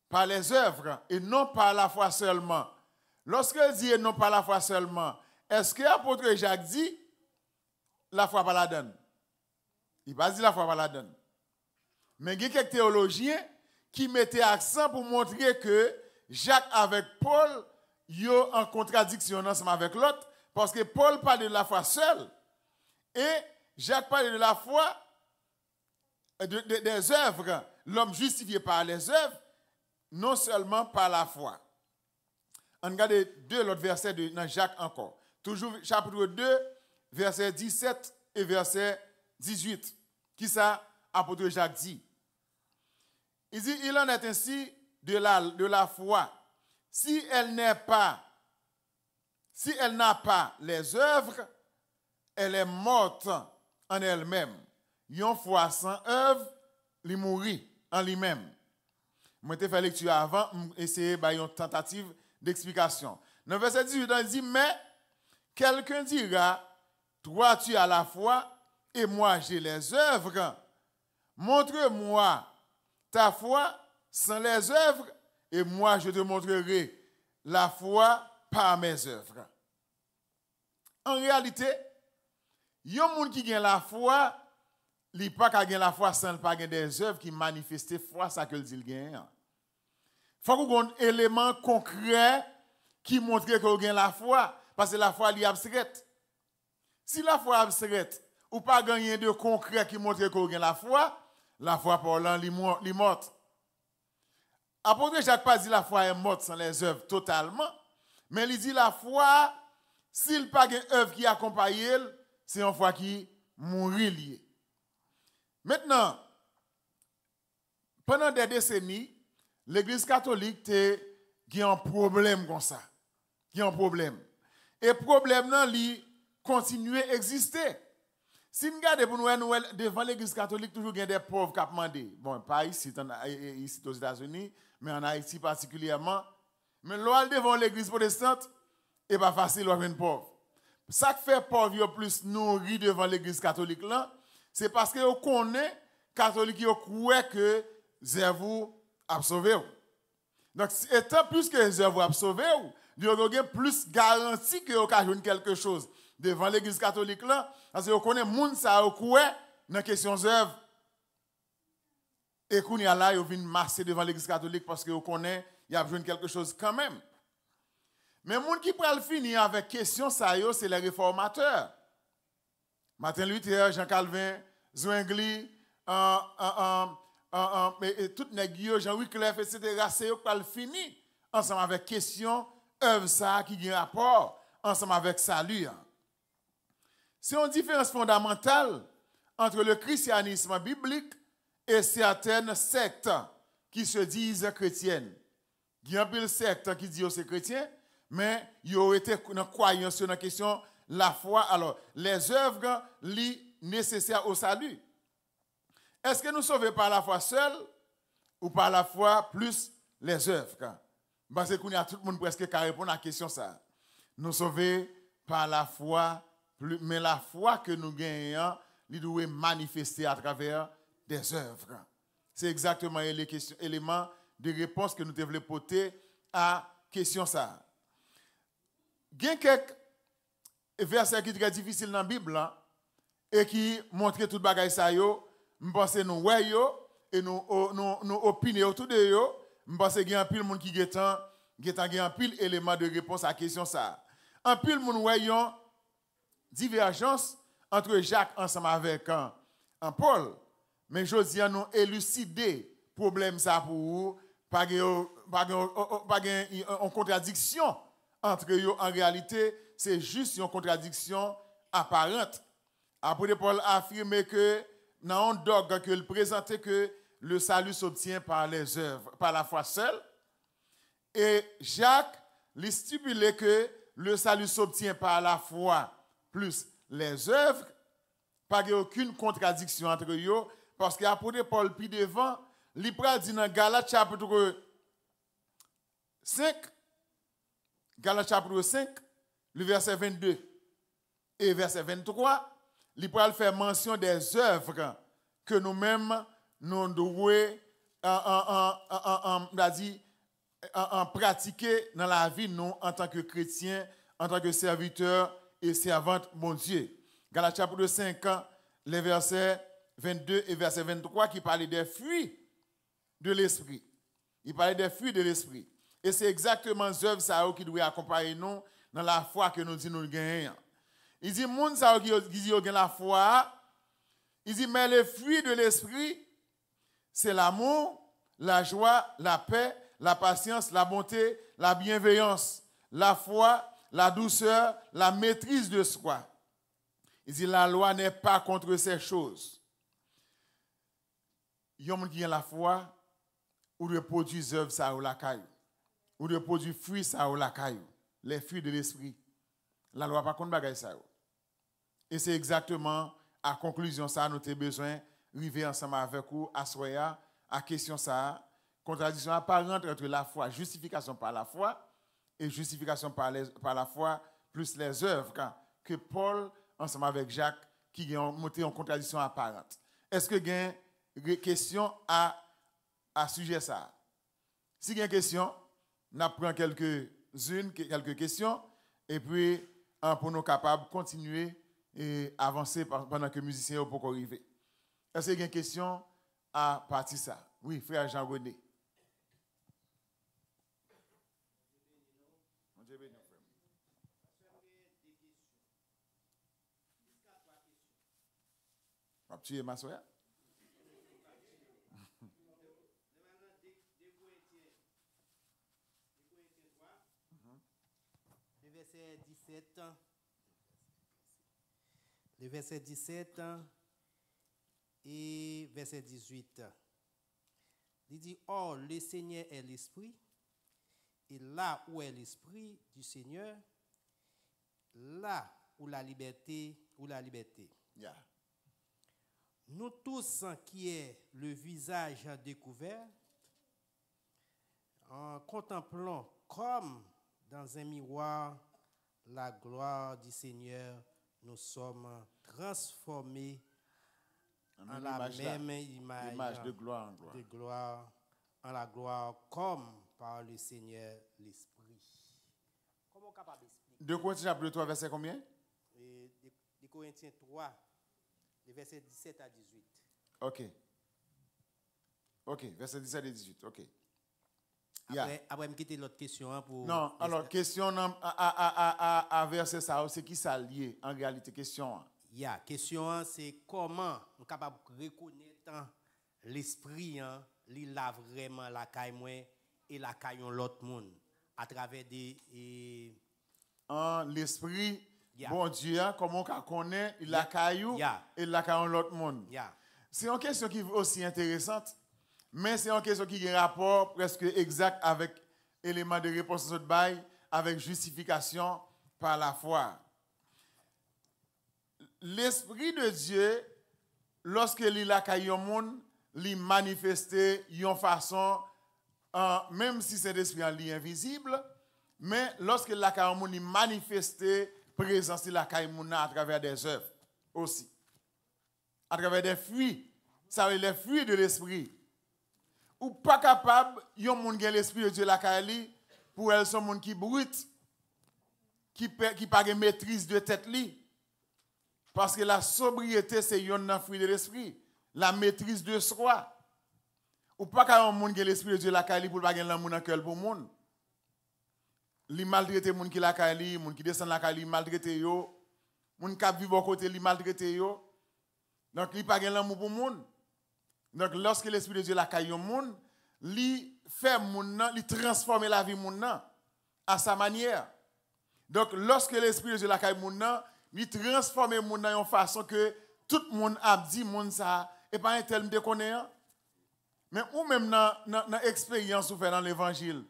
S1: Par les œuvres et non par la foi seulement. Lorsqu'il dit et non par la foi seulement, est-ce que l'apôtre Jacques dit la foi par la donne? Il ne va pas dire la foi par la donne. Mais il y a quelques théologiens qui mettaient accent pour montrer que Jacques avec Paul, ils sont en contradiction ensemble avec l'autre, parce que Paul parle de la foi seule et Jacques parle de la foi des œuvres. L'homme justifié par les œuvres, non seulement par la foi. On regarde deux autres versets dans Jacques encore. Toujours chapitre 2, verset 17 et verset 18. Qui ça, apôtre Jacques dit? Il dit, il en est ainsi de la foi. Si elle n'a pas les œuvres, elle est morte en elle-même. Une foi sans œuvre, elle mourit en lui-même. Je vais faire lecture avant, essayer une tentative d'explication. Dans le verset 18, il dit, mais quelqu'un dira, toi tu as la foi et moi j'ai les œuvres. Montre-moi ta foi sans les œuvres et moi je te montrerai la foi par mes œuvres. En réalité, il y a des gens qui ont la foi, il n'y a pas qu'à la foi sans pas des œuvres qui manifestent foi, ça que le dit le gagne. Il faut qu'on ait un élément concret qui montre que vous avez la foi, parce que la foi est abstraite. Si la foi est abstraite, ou pas gagner de concret qui montre que vous avez la foi parlant est morte. Apôtre Jacques pas dit la foi est morte sans les œuvres totalement, mais il dit la foi, s'il n'y a pas d'œuvre qui accompagne, c'est une foi qui mourit liée. Maintenant, pendant des décennies, l'Église catholique a un problème comme ça. Il y a un problème. Et le problème, il continue à exister. Si nous regardons pour nous, devant l'Église catholique, toujours il y a des pauvres qui ont demandé. Bon, pas ici aux États-Unis, mais en Haïti particulièrement. Mais là, devant l'Église protestante, ce n'est pas facile de voir pauvre. Ça qui fait pauvre plus nourri devant l'Église catholique, c'est parce que vous connaissez catholique qui croient que vous a sauvé. Donc, étant plus que vous a sauvé, vous avez plus garanti que vous avez quelque chose devant l'Église catholique là, parce que vous connaissez les gens qui croient dans la question d'œuvre. Et qu'on y a là, vous venez masser devant l'Église catholique parce que vous connaissez, il y a besoin de quelque chose quand même. Mais les gens qui peuvent finir avec question ça, c'est les réformateurs. Martin Luther, Jean Calvin, Zwingli, tout les Jean Wycliffe, etc. C'est eux qui peuvent finir ensemble avec question, œuvre ça qui a un rapport ensemble avec salut. C'est une différence fondamentale entre le christianisme biblique et certaines sectes qui se disent chrétiennes. Il y a une secte qui dit que c'est chrétien, mais ils ont été croyants sur la question la foi. Alors, les œuvres nécessaires au salut. Est-ce que nous sauvons par la foi seule ou par la foi plus les œuvres? Parce que tout le monde presque qui répond à la question ça. Nous sauvons par la foi, mais la foi que nous gagnons, il doit manifester à travers des œuvres. C'est exactement l'élément de réponse que nous devons porter à la question ça. Il y a quelques versets qui sont très difficiles dans la Bible et qui montrent tout le bagage ça yo, je pense que nous voyons et nous opinons autour de yo, je pense qu'il y a un pile monde qui a un pile élément de réponse à la question ça. Un pile monde voyons divergence entre Jacques ensemble avec un Paul, mais je dis nous élucider problème ça pour vous, pas une contradiction entre eux. En réalité, c'est juste une contradiction apparente. Après, Paul a affirmé que dans un dogme qu'il présentait que le salut s'obtient par les œuvres, par la foi seule. Et Jacques lui stipulait que le salut s'obtient par la foi plus les œuvres. Pas aucune contradiction entre eux. Parce qu'après Paul, puis devant, il dit dans Galates chapitre 5, Galates chapitre 5, le verset 22 et verset 23, il pourra faire mention des œuvres que nous-mêmes nous devons pratiquer dans la vie nous en tant que chrétiens, en tant que serviteurs et servantes, mon Dieu. Galates chapitre 5, les versets 22 et verset 23 qui parlent des fruits de l'esprit. Il parlait des fruits de l'esprit. Et c'est exactement les œuvres ça qui doit accompagner nous dans la foi que nous disons nous gagnons. Il dit, moun ça qui dit gagne la foi, il dit, mais les fruits de l'esprit, c'est l'amour, la joie, la paix, la patience, la bonté, la bienveillance, la foi, la douceur, la maîtrise de soi. Il dit, la loi n'est pas contre ces choses. Il y a des gens qui ont la foi, ou de produire œuvres ça ou la caille, ou de produire fruits ça ou la caille, les fruits de l'esprit. La loi pas contre bagaille ça. Et c'est exactement à conclusion ça nous avons besoin d'arriver ensemble avec vous à soya à question ça, contradiction apparente entre la foi, justification par la foi et justification par la foi plus les œuvres que Paul ensemble avec Jacques qui ont monté en contradiction apparente. Est-ce que il y a une question à sujet ça? Si il y a une question, nous prenons quelques questions et puis pour nous capables de continuer et avancer pendant que les musiciens peuvent arriver. Est-ce qu'il y a une question à partir de ça? Oui, frère Jean-René. Tu es ma soeur?
S2: Le verset 17 et verset 18. Il dit, or, le Seigneur est l'Esprit, et là où est l'Esprit du Seigneur, là où la liberté,
S1: Yeah.
S2: Nous tous qui est le visage découvert, en contemplant comme dans un miroir la gloire du Seigneur, nous sommes transformés en la même image
S1: de gloire en gloire.
S2: En la gloire comme par le Seigneur l'Esprit. Comment capable d'expliquer?
S1: 2 Corinthiens chapitre 3 verset combien?
S2: 2 Corinthiens 3 les versets 17 à 18.
S1: OK, verset 17 et 18. OK.
S2: Après, je quitter l'autre question pour.
S1: Non, alors, question à verset ça, c'est qui ça lié en réalité? Question.
S2: Question, c'est comment on est capable de reconnaître l'esprit, il a vraiment la caille et la caille de l'autre monde à travers des.
S1: L'esprit, bon Dieu, comment on connaît la caillou et la caille de l'autre monde. C'est une question qui est aussi intéressante. Mais c'est une question qui a un rapport presque exact avec l'élément de réponse de bail, avec justification par la foi. L'Esprit de Dieu, lorsque il la kay yon moun, li manifester yon façon, même si c'est l'esprit en li invisible, mais lorsque la kay yon moun, il manifester présence de la kay moun à travers des œuvres aussi. À travers des fruits. Ça veut dire les fruits de l'esprit. Ou pas capable, yon moun gen l'esprit de Dieu la kay li, pour elle son moun qui brut, qui pas de maîtrise de tête li. Parce que la sobriété, c'est un fruit de l'esprit. La maîtrise de soi. Ou pas qu'un monde qui a l'esprit de Dieu la kali pour pas gagner l'amour dans cœur pour monde. Li maltraiter monde qui la kali, monde qui descend la kali maltraiter yo, monde qui vivre à côté li maltraiter yo. Donc li pas gagner l'amour pour monde. Donc lorsque l'esprit de Dieu la kali yon monde, li fait monde nan, li transformer la vie monde nan à sa manière. Donc lorsque l'esprit de Dieu la kali monde nan, il transforme le monde dans une façon que tout le monde a dit monde ça et pas un tel me déconner. Mais ou même dans l'expérience ou fait dans l'évangile.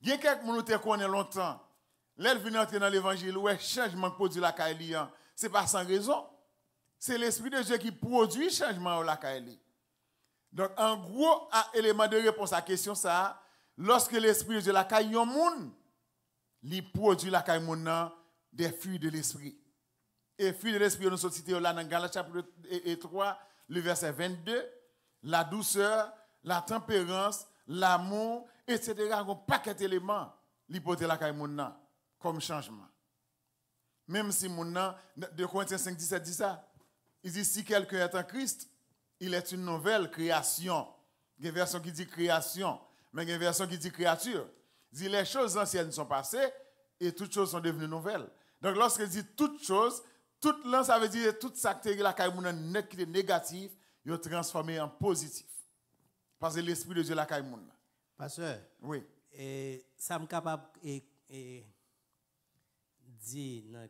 S1: Il y a quelques monde qui connaît longtemps. L'elle vient entrer dans l'évangile où changement produit la Kaili. C'est pas sans raison. C'est l'esprit de Dieu qui produit changement la Kaili. Donc en gros élément de réponse à la question ça, lorsque l'esprit de Dieu la Kaili yon monde, il produit la Kaili monde des fruits de l'esprit. Et fruits de l'esprit, nous sommes cités là dans Galates chapitre 3, le verset 22, la douceur, la tempérance, l'amour, etc. Un paquet d'éléments, l'hypothèse la kaimouna comme changement. Même si mon 2 Corinthiens 5, 17 dit ça, il dit si quelqu'un est en Christ, il est une nouvelle création. Il y a une version qui dit création, mais il y a une version qui dit créature. Il dit les choses anciennes sont passées et toutes choses sont devenues nouvelles. Donc lorsqu'il dit toutes choses, tout là, ça veut dire tout ça qui est là, qui est négatif, il est transformé en positif. Parce que l'esprit de Dieu là,
S2: Pasteur.
S1: Oui.
S2: Et ça me capable de dire dans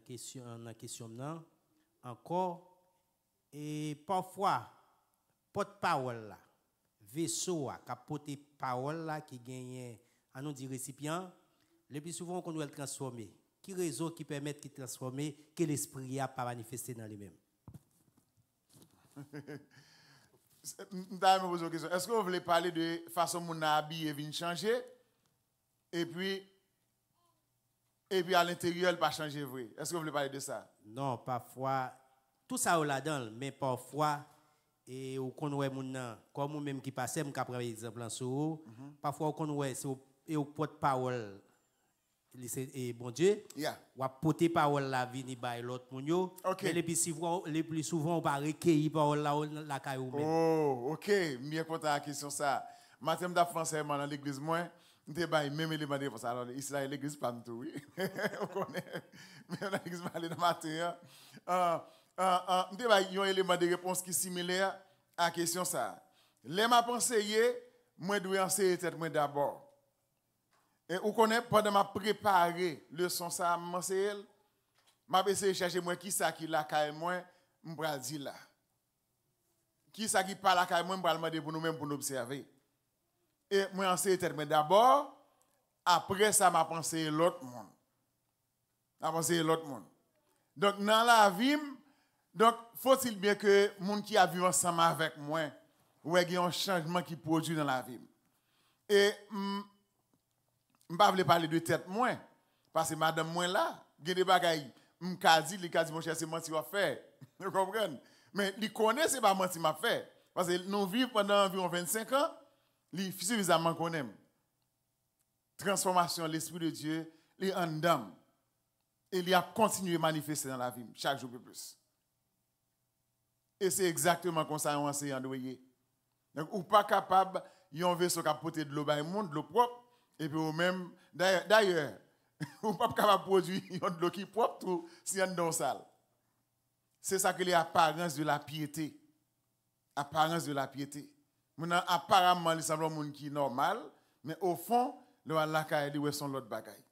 S2: la question encore, et parfois, porte-parole là, vaisseau qui a porté parole là, qui gagne, à nous dire récipient, le plus souvent qu'on doit le transformer. Qui réseau qui permet de transformer que l'esprit a pas manifesté dans lui-même.
S1: Est-ce que vous voulez parler de façon dont on a habillé et changer et puis à l'intérieur, il pas changer vrai? Est-ce que vous voulez parler de ça?
S2: Non, parfois, tout ça on là-dedans, mais parfois, et on connaît mon comme moi-même qui passait, je prends exemple en sur parfois on connaît et au porte-parole. Et bon Dieu, ou à porter parole la vie ni by l'autre moun yo, mais les plus souvent on va recueillir parole la caillou même.
S1: Oh, OK, bien content la question ça. Matin de français dans l'église moi, n'était pas même élément de réponse. Alors ici là l'église pas tout oui. On connaît. Mais dans l'église aller dans matin. N'était pas un élément de réponse qui similaire à la question ça. Les m'a conseillé, moi dois enseigner tête moi d'abord. Et vous connaissez, pendant ma préparé le son ça, m'a essayé de chercher moi qui ça qui la caille moi, m'bral dire là. Qui ça qui parle la caille moi, m'bral demander pour nous même pour nous observer. Et moi enseigner tête mais d'abord, après ça m'a pensé l'autre monde. M'a pensé l'autre monde. Donc dans la vie, donc faut-il bien que monde qui a vécu ensemble avec moi, ouais, il y a un changement qui produit dans la vie. Et je ne vais pas parler de tête moins, parce que madame moins là, il y a des bagailles, je dit, mon cher, c'est menti à faire. Vous comprenez? Mais il connaît, ce n'est pas menti à faire. Parce que nous vivons pendant environ 25 ans, il suffisamment connaît. Transformation, l'Esprit de Dieu, il est en dame. Et il a continué à manifester dans la vie, chaque jour plus. Et c'est exactement comme ça qu'on enseigne en doyer. Donc, ou pas capable, il y a un vaisseau qui a porté de l'eau dans le monde, de l'eau propre. Et puis, vous-même, d'ailleurs, vous n'êtes pas capable de produire de l'eau qui est propre si vous êtes dans le salle. C'est ça que l'apparence de la piété. Apparence de la piété. Maintenant, apparemment, il semble un monde qui est normal, mais au fond, le Allah a dit, son l'autre bagaille.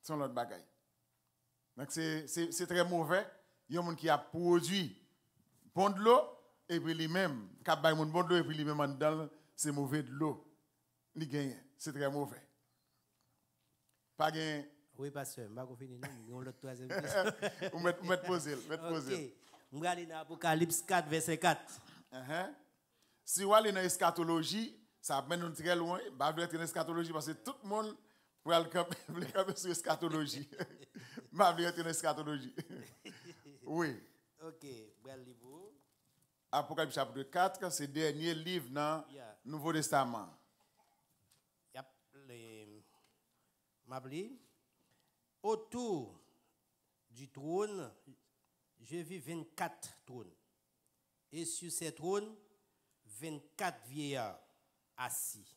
S1: Son l'autre bagaille. Donc, c'est très mauvais. Il y a un monde qui a produit bon de l'eau, et puis lui-même, qui a bon de l'eau, et puis lui-même en dedans, c'est mauvais de l'eau. Il gagne. C'est très mauvais. Pas gain.
S2: Oui, pasteur, je vais finir. Nous avons le troisième question.
S1: Vous mettez poser.
S2: Ok. Je vais aller dans Apocalypse 4, verset 4.
S1: Si on est dans l'eschatologie, ça mène nous très loin. Bah, je vais être dans l'eschatologie parce que tout le monde pour aller camper sur l'eschatologie. Bah, je vais être dans l'eschatologie. Oui.
S2: Ok, bel livre.
S1: Apocalypse chapitre 4, c'est le dernier livre dans le Nouveau Testament.
S2: Autour du trône, je vis 24 trônes. Et sur ces trônes, 24 vieillards assis,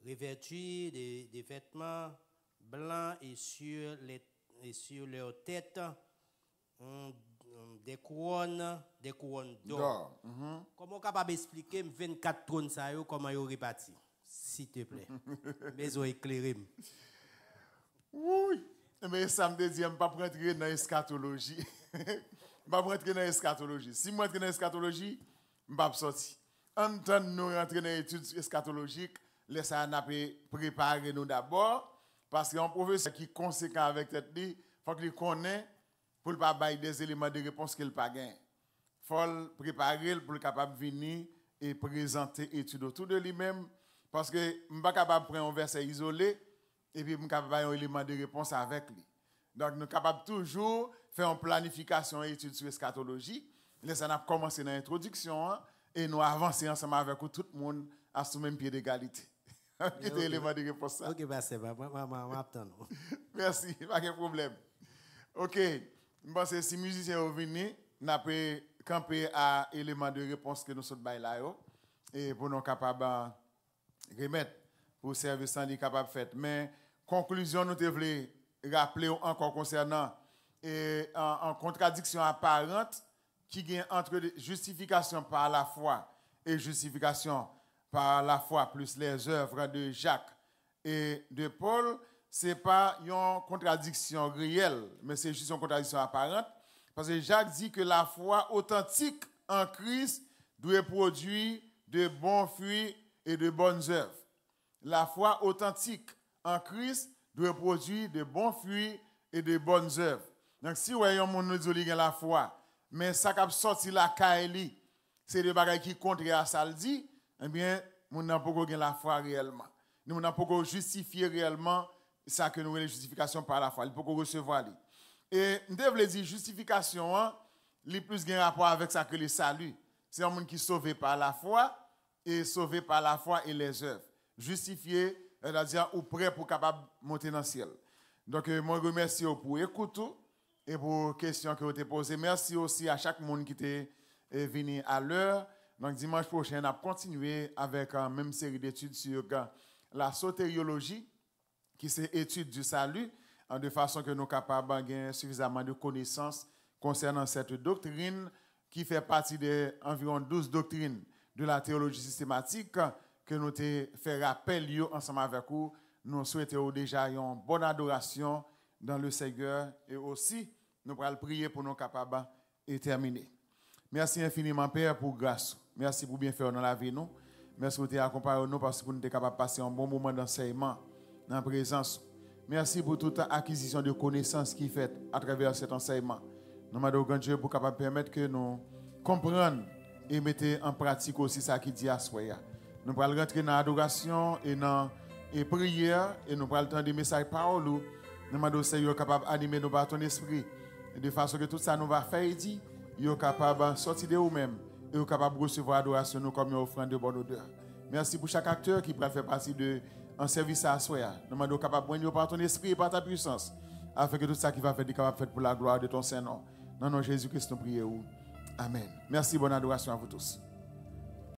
S2: revêtus des vêtements blancs et sur leurs têtes des couronnes d'or. Comment capable d'expliquer 24 trônes ça comment ils répartis, s'il te plaît? Mais ils ont éclairé.
S1: Oui, mais ça me dit je ne vais pas rentrer dans l'eschatologie. Je ne vais pas rentrer dans l'eschatologie. Si je rentre dans l'eschatologie, je ne vais pas sortir. En temps de nous rentrer dans l'étude eschatologique, laissez-nous préparer nous d'abord, parce qu'un professeur qui est conséquent avec cette vie, il faut qu'il connaisse pour ne pas avoir des éléments de réponse qu'il n'a pas gagné. Il faut le préparer pour être capable de venir et présenter l'étude autour de lui-même, parce que je ne suis pas capable de prendre un verset isolé et puis je suis capable d'avoir un élément de réponse avec lui. Donc nous sommes capables toujours faire une planification et étude sur l'eschatologie. Laissez-nous commencer dans l'introduction. Et nous avancer ensemble avec tout le monde à ce même pied d'égalité. Quel est l'élément de réponse?
S2: Ok, bah c'est bon, m'attends.
S1: Merci, pas de problème. Ok, je pense que si les musiciens sont venus, nous avons campé à l'élément de réponse que nous sommes là et pour nous capables de remettre pour le service capable de faire. Mais conclusion, nous devons rappeler encore concernant en contradiction apparente qui gagne entre justification par la foi et justification par la foi plus les œuvres de Jacques et de Paul, ce n'est pas une contradiction réelle, mais c'est juste une contradiction apparente. Parce que Jacques dit que la foi authentique en Christ doit produire de bons fruits et de bonnes œuvres. La foi authentique en Christ doit produire de bons fruits et de bonnes œuvres. Donc si vous voyez un monde qui a la foi, mais ça qui a sorti la Kaeli, c'est des bagages qui contre à ça le dit, eh bien, nous n'avons pas gagné la foi réellement. Nous n'avons pas justifié réellement ça que nous avons la justification par la foi. Il faut recevoir. Et nous devons dire justification, il plus gain rapport avec ça que le salut. C'est un monde qui est sauvé par la foi et sauvé par la foi et les œuvres. Justifié, c'est-à-dire ou prêt pour capable monter dans le ciel. Donc, moi, je remercie pour écouter et pour les questions que vous avez posées. Merci aussi à chaque monde qui est venu à l'heure. Donc, dimanche prochain, on va continuer avec la même série d'études sur la sotériologie, qui c'est étude du salut, de façon que nous sommes capables d'avoir suffisamment de connaissances concernant cette doctrine qui fait partie d'environ 12 doctrines de la théologie systématique que nous avons fait rappel ensemble avec vous. Nous souhaitons déjà une bonne adoration dans le Seigneur et aussi nous allons prier pour nous capables de terminer. Merci infiniment, Père, pour grâce. Merci pour bien faire dans la vie. Nous. Merci pour t'accompagner nous parce que nous sommes capables de passer un bon moment d'enseignement dans la présence. Merci pour toute acquisition de connaissances qui est faite à travers cet enseignement. Nous demandons grand Dieu pour capable permettre que nous comprenions et mettre en pratique aussi ça qui dit à soi. Nous allons rentrer dans l'adoration et dans la prière et nous allons entendre des messages parole. Nous demandons au Seigneur capable d'animer nos par ton esprit de façon que tout ça nous va faire dit, nous sommes capables de sortir de nous-mêmes et nous sommes capables de recevoir l'adoration nous comme une offrande de bonne odeur. Merci pour chaque acteur qui peut faire partie de un service à soi. Nous demandons capable de prendre par ton esprit et par ta puissance afin que tout ça qui va faire capable de faire pour la gloire de ton Saint-Nom. Dans le nom de Jésus-Christ, nous prions. Amen. Merci, bonne adoration à vous tous.